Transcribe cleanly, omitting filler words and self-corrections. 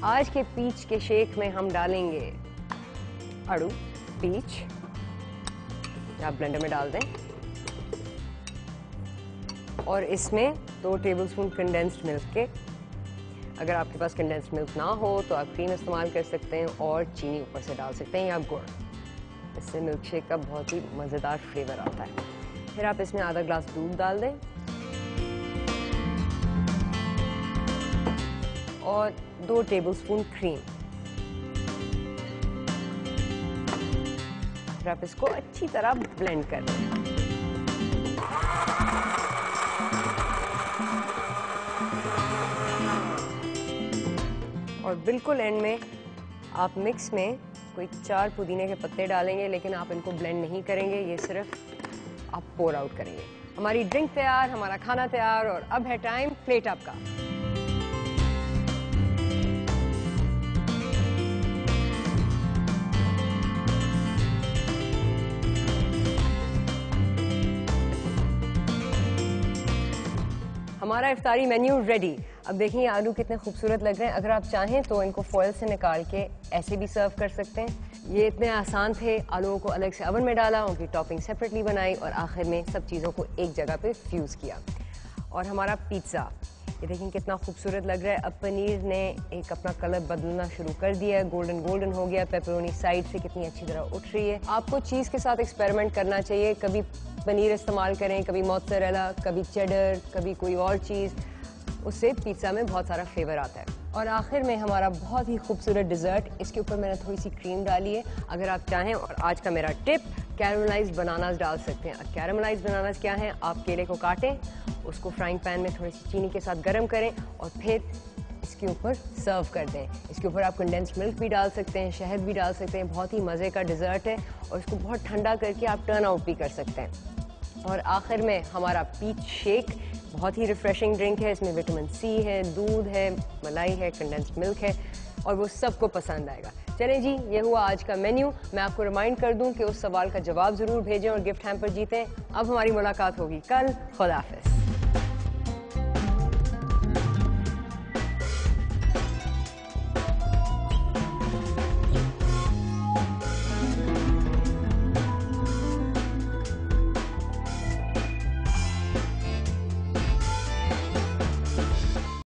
आज के पीच के शेक में हम डालेंगे आड़ू, पीच, आप ब्लेंडर में डाल दें, और इसमें 2 टेबलस्पून कंडेंस्ड मिल्क के। अगर आपके पास कंडेंस्ड मिल्क ना हो तो आप क्रीम इस्तेमाल कर सकते हैं और चीनी ऊपर से डाल सकते हैं या गुड़। इससे मिल्क शेक का बहुत ही मज़ेदार फ्लेवर आता है। फिर आप इसमें आधा ग्लास दूध डाल दें और 2 टेबलस्पून क्रीम। फिर आप इसको अच्छी तरह ब्लेंड कर दें। और बिल्कुल एंड में आप मिक्स में कोई 4 पुदीने के पत्ते डालेंगे, लेकिन आप इनको ब्लेंड नहीं करेंगे, ये सिर्फ आप पोर आउट करेंगे। हमारी ड्रिंक तैयार, हमारा खाना तैयार, और अब है टाइम प्लेट अप का। हमारा इफ्तारी मेन्यू रेडी। अब देखिए आलू कितने खूबसूरत लग रहे हैं। अगर आप चाहें तो इनको फॉयल से निकाल के ऐसे भी सर्व कर सकते हैं। ये इतने आसान थे। आलूओं को अलग से ओवन में डाला, उनकी टॉपिंग सेपरेटली बनाई और आखिर में सब चीज़ों को एक जगह पे फ्यूज़ किया। और हमारा पिज़्ज़ा, ये देखिए कितना खूबसूरत लग रहा है। अब पनीर ने एक अपना कलर बदलना शुरू कर दिया है, गोल्डन गोल्डन हो गया। पेपरोनी साइड से कितनी अच्छी तरह उठ रही है। आपको चीज़ के साथ एक्सपेरिमेंट करना चाहिए। कभी पनीर इस्तेमाल करें, कभी मोज़रेला, कभी चेडर, कभी कोई और चीज़। उससे पिज़्ज़ा में बहुत सारा फ्लेवर आता है। और आखिर में हमारा बहुत ही खूबसूरत डिज़र्ट, इसके ऊपर मैंने थोड़ी सी क्रीम डाली है। अगर आप चाहें, और आज का मेरा टिप, कैरमलाइज्ड बनानास डाल सकते हैं। अब कैरमलाइज्ड बनानास क्या है? आप केले को काटें, उसको फ्राइंग पैन में थोड़ी सी चीनी के साथ गर्म करें और फिर इसके ऊपर सर्व कर दें। इसके ऊपर आप कंडेंस्ड मिल्क भी डाल सकते हैं, शहद भी डाल सकते हैं। बहुत ही मज़े का डिज़र्ट है और इसको बहुत ठंडा करके आप टर्न आउट भी कर सकते हैं। और आखिर में हमारा पीच शेक, बहुत ही रिफ्रेशिंग ड्रिंक है। इसमें विटामिन सी है, दूध है, मलाई है, कंडेंस्ड मिल्क है और वो सबको पसंद आएगा। चलें जी, ये हुआ आज का मेन्यू। मैं आपको रिमाइंड कर दूं कि उस सवाल का जवाब ज़रूर भेजें और गिफ्ट हैम्पर जीतें। अब हमारी मुलाकात होगी कल। खुदा हाफिज़।